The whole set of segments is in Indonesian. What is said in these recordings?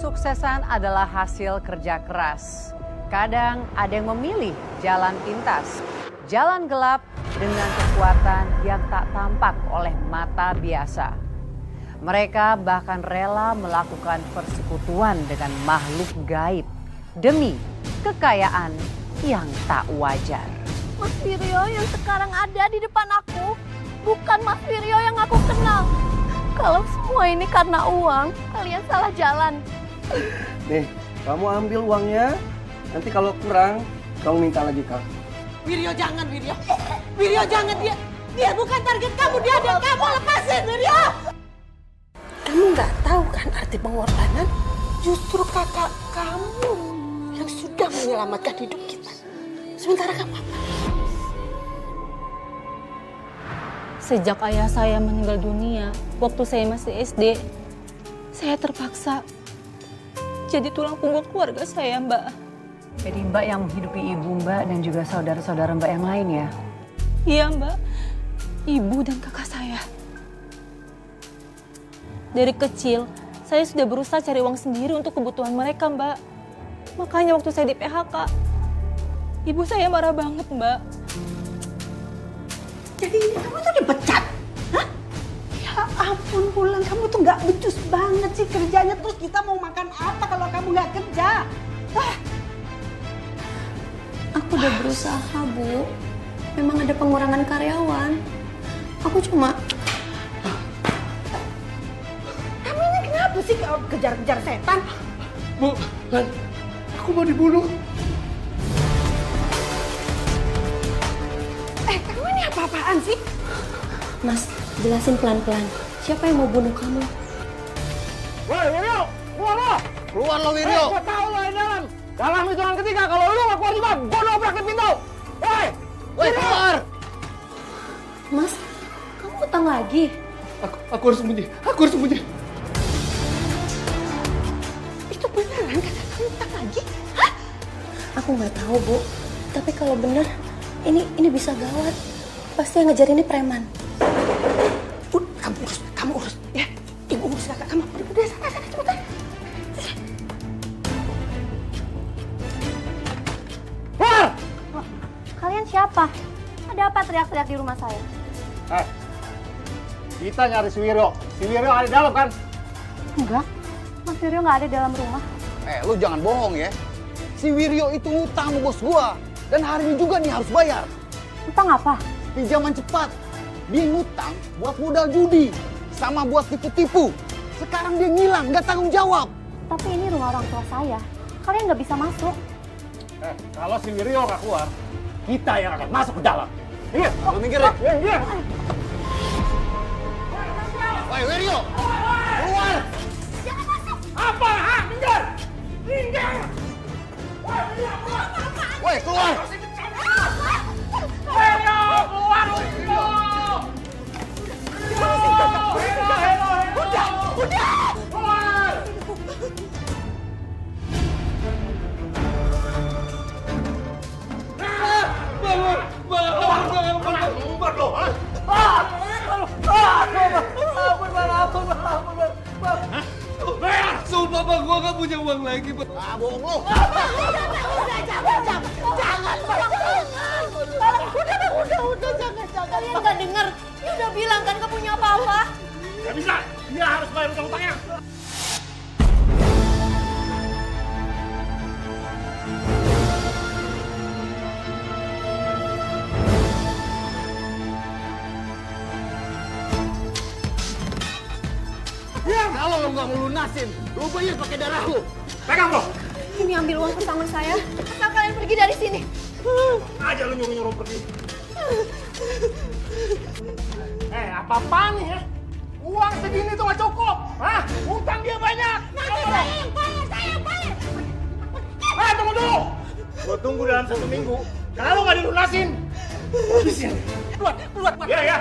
Kesuksesan adalah hasil kerja keras. Kadang ada yang memilih jalan pintas, jalan gelap dengan kekuatan yang tak tampak oleh mata biasa. Mereka bahkan rela melakukan persekutuan dengan makhluk gaib demi kekayaan yang tak wajar. Mas Wiryo yang sekarang ada di depan aku bukan Mas Wiryo yang aku kenal. Kalau semua ini karena uang, kalian salah jalan. Nih, kamu ambil uangnya. Nanti kalau kurang, kamu minta lagi, Kak. Wiryo jangan, Wiryo. Wiryo jangan, dia bukan target kamu, dia ada kamu, lepasin Wiryo. Kamu nggak tahu kan arti pengorbanan? Justru kakak kamu yang sudah menyelamatkan hidup kita. Sementara kamu apa? Sejak ayah saya meninggal dunia, waktu saya masih SD, saya terpaksa jadi tulang punggung keluarga saya, Mbak. Jadi Mbak yang menghidupi ibu Mbak dan juga saudara-saudara Mbak yang lain ya? Iya, Mbak. Ibu dan kakak saya. Dari kecil, saya sudah berusaha cari uang sendiri untuk kebutuhan mereka, Mbak. Makanya waktu saya di PHK, ibu saya marah banget, Mbak. Jadi ini kamu tuh dipecat? Hah? Ya ampun Wulan, kamu tuh nggak becus banget sih kerjanya. Terus kita mau makan apa kalau kamu nggak kerja? Aku udah berusaha, Bu. Memang ada pengurangan karyawan. Aku cuma... Kamu ini kenapa sih kejar-kejar setan? Bu, Lan, aku mau dibunuh. Kamu ini apa-apaan sih? Mas, jelasin pelan-pelan. Siapa yang mau bunuh kamu? Woi, Wiryo! Keluar lo! Keluar lo, Wiryo! Gue tahu lo yang dalam. Dalam hitungan ketiga, kalau lo gak keluar juga, gue dobrak pintu. Woi! Woi, keluar! Mas, kamu utang lagi? Aku harus sembunyi. Aku harus sembunyi. Itu beneran kata kamu utang lagi? Hah? Aku nggak tahu, Bu. Tapi kalau bener, ini bisa gawat. Pasti yang ngejar ini preman. Kamu urus, ya. Ibu urus kakak kamu. Udah, sana, cepetan. Keluar! Kalian siapa? Ada apa teriak-teriak di rumah saya? Kita nyari si Wiryo. Si Wiryo ada di dalam kan? Enggak, Mas Wiryo nggak ada di dalam rumah. Lu jangan bohong ya. Si Wiryo itu ngutang sama bos gua. Dan hari ini juga nih harus bayar. Utang apa? Pinjaman cepat. Dia ngutang buat modal judi. Sama buat tipu-tipu. Sekarang dia ngilang, nggak tanggung jawab. Tapi ini rumah orang tua saya. Kalian nggak bisa masuk. Kalau si Wiryo gak keluar, kita yang akan masuk ke dalam. Ingat, Lu minggir ya. Iya. Woi Wiryo, keluar. Jangan masuk. Apa? Ha? Minggir! Minggir! Woi keluar. Wiryo! Keluar, Wiryo! Udah! Keluar! Sumpah Bang, gua gak punya uang lagi, Bang. Bohong lu. Udah, jangan. Udah, jangan. Kalian nggak dengar? Dia udah bilang kan nggak punya apa-apa. Gak bisa! Dia harus bayar utang-utangnya! Kalau lu nggak mau lunasin, lu bayar pakai darah lu. Pegang bro! Ini ambil uang pesangon saya. Asal kalian pergi dari sini. Aja lu nyuruh-nyuruh pergi. Apa-apaan nih ya? Uang segini tuh gak cukup. Hah? Utang dia banyak. Nanti saya yang bayar. Tunggu dulu. Gua tunggu dalam 1 minggu. Kalau nggak dilunasin, habisin. Keluar. Iya, ya.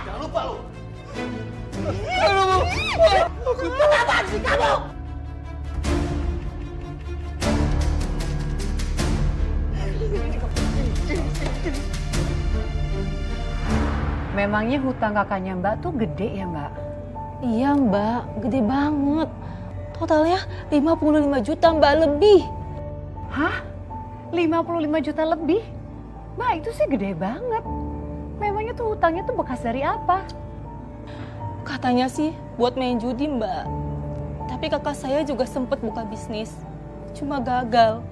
Jangan lupa lu. Apaan sih kamu? Memangnya hutang kakaknya Mbak tuh gede ya Mbak? Iya Mbak, gede banget. Totalnya 55 juta Mbak, lebih. Hah? 55 juta lebih? Mbak, itu sih gede banget. Memangnya tuh hutangnya tuh bekas dari apa? Katanya sih buat main judi Mbak. Tapi kakak saya juga sempat buka bisnis, cuma gagal.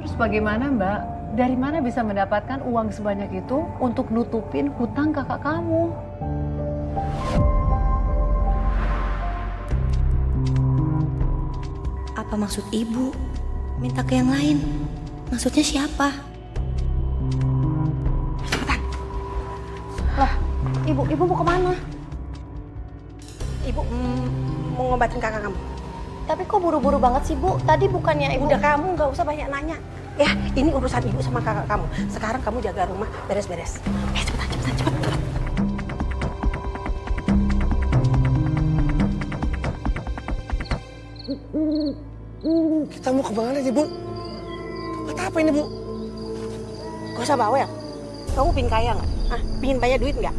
Terus bagaimana Mbak? Dari mana bisa mendapatkan uang sebanyak itu untuk nutupin hutang kakak kamu? Apa maksud ibu? Minta ke yang lain. Maksudnya siapa? Lah, ibu mau kemana? Ibu mau ngobatin kakak kamu. Tapi kok buru-buru banget sih Bu? Tadi bukannya ibu... Udah kamu nggak usah banyak nanya. Ya, ini urusan ibu sama kakak kamu. Sekarang kamu jaga rumah, beres-beres. Cepetan. Kita mau kemana nih, Bu? Tempat apa ini, Bu? Gak usah bawel. Kamu pingin kaya nggak? Hah? Pingin banyak duit nggak?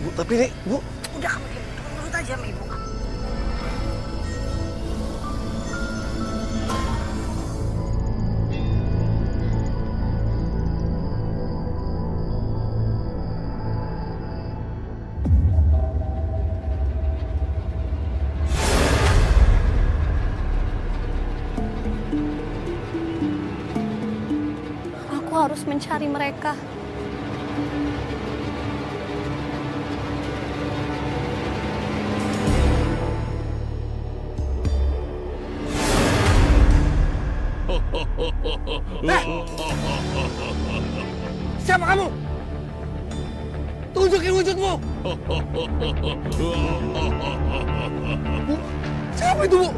Bu, tapi nih, Bu. Udah kamu diam. Nurut aja sama ibu. Aku harus mencari mereka. Siapa kamu? Tunjukin wujudmu. Bu, siapa itu, Bu?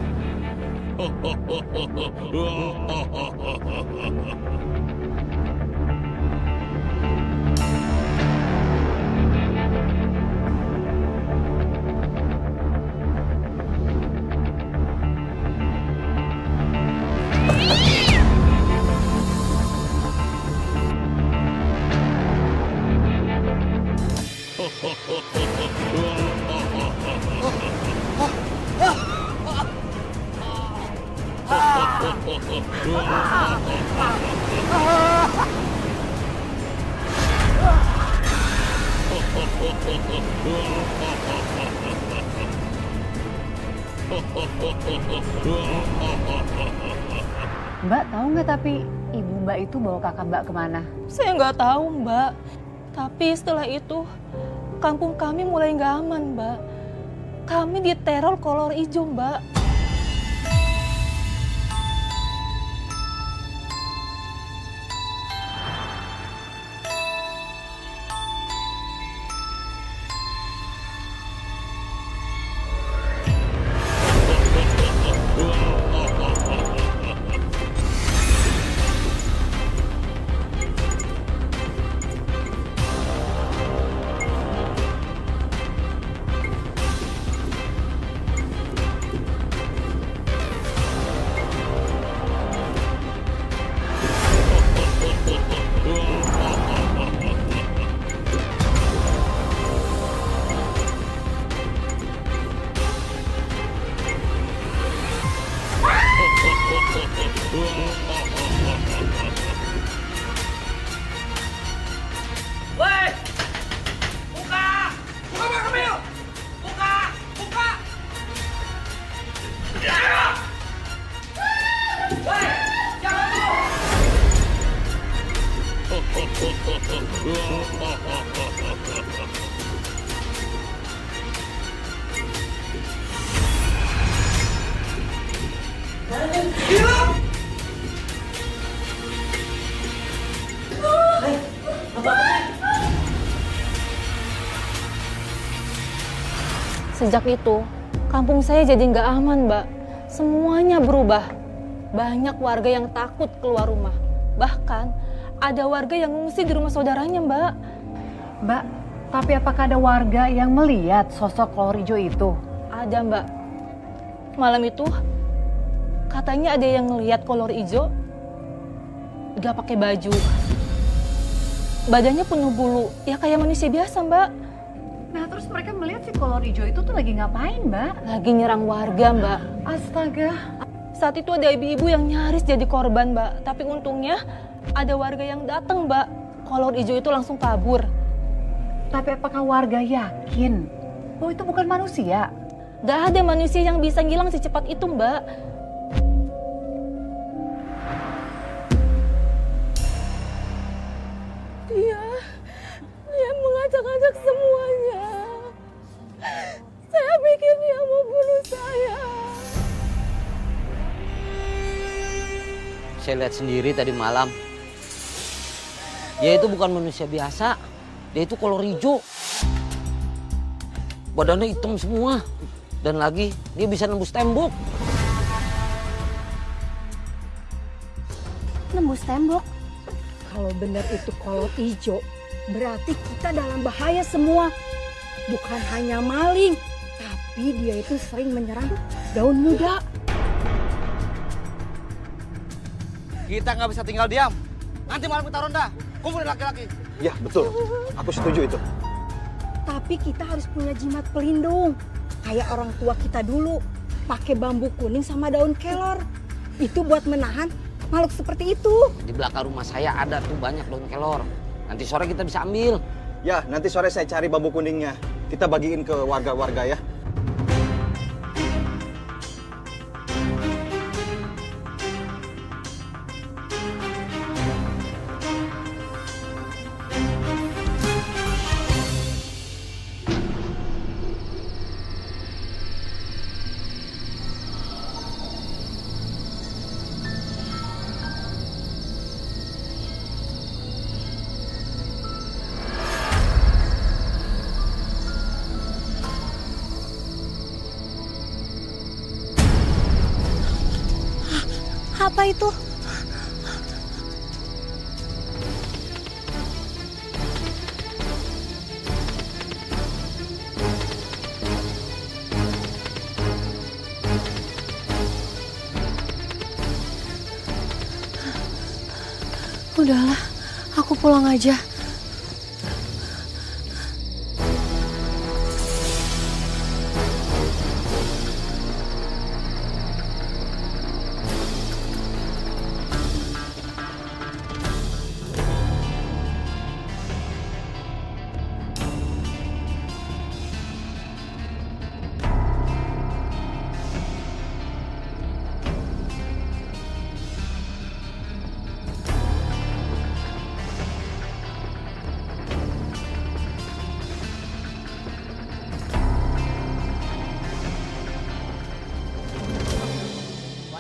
Mbak tahu nggak tapi ibu Mbak itu bawa kakak Mbak kemana? Saya nggak tahu Mbak. Tapi setelah itu kampung kami mulai nggak aman Mbak. Kami diteror kolor hijau Mbak. Sejak itu, kampung saya jadi nggak aman, Mbak. Semuanya berubah. Banyak warga yang takut keluar rumah. Bahkan, ada warga yang ngungsi di rumah saudaranya, Mbak. Mbak, tapi apakah ada warga yang melihat sosok kolor hijau itu? Ada, Mbak. Malam itu, katanya ada yang ngelihat kolor hijau gak pakai baju. Badannya penuh bulu, ya kayak manusia biasa, Mbak. Nah, terus mereka melihat si kolor hijau itu tuh lagi ngapain, Mbak? Lagi nyerang warga, Mbak. Astaga. Saat itu ada ibu-ibu yang nyaris jadi korban, Mbak. Tapi untungnya ada warga yang datang, Mbak. Kolor hijau itu langsung kabur. Tapi apakah warga yakin bahwa itu bukan manusia? Gak ada manusia yang bisa ngilang secepat itu, Mbak. Dia mengacak-acak semuanya. Saya pikir dia mau bunuh saya. Saya lihat sendiri tadi malam. Dia itu bukan manusia biasa. Dia itu kolor hijau. Badannya hitam semua. Dan lagi dia bisa nembus tembok. Nembus tembok. Kalau benar itu kolor hijau, berarti kita dalam bahaya semua. Bukan hanya maling, tapi dia itu sering menyerang daun muda. Kita nggak bisa tinggal diam. Nanti malam kita ronda. Kumpulin laki-laki. Ya, betul. Aku setuju itu. Tapi kita harus punya jimat pelindung. Kayak orang tua kita dulu, pakai bambu kuning sama daun kelor. Itu buat menahan makhluk seperti itu. Di belakang rumah saya ada tuh banyak daun kelor. Nanti sore kita bisa ambil. Ya, nanti sore saya cari bambu kuningnya. Kita bagiin ke warga-warga ya. Apa itu? Udahlah, aku pulang aja.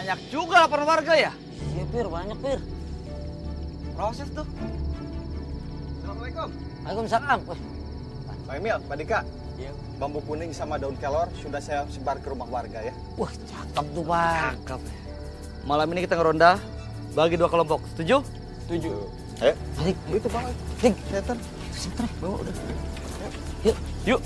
Banyak juga laporan warga ya? Iya, Pir. Banyak, Pir. Proses tuh. Assalamualaikum. Waalaikumsalam. Wih, Pak Emil, Pak Dika. Bambu kuning sama daun kelor sudah saya sebar ke rumah warga ya. wah, cakep tuh, Pak. Cakep. Malam ini kita ngeronda, bagi 2 kelompok. Setuju? Setuju. Ayo. Balik. Itu Pak. Dik. Setan. Sebentar, bawa udah. Yuk. Yuk.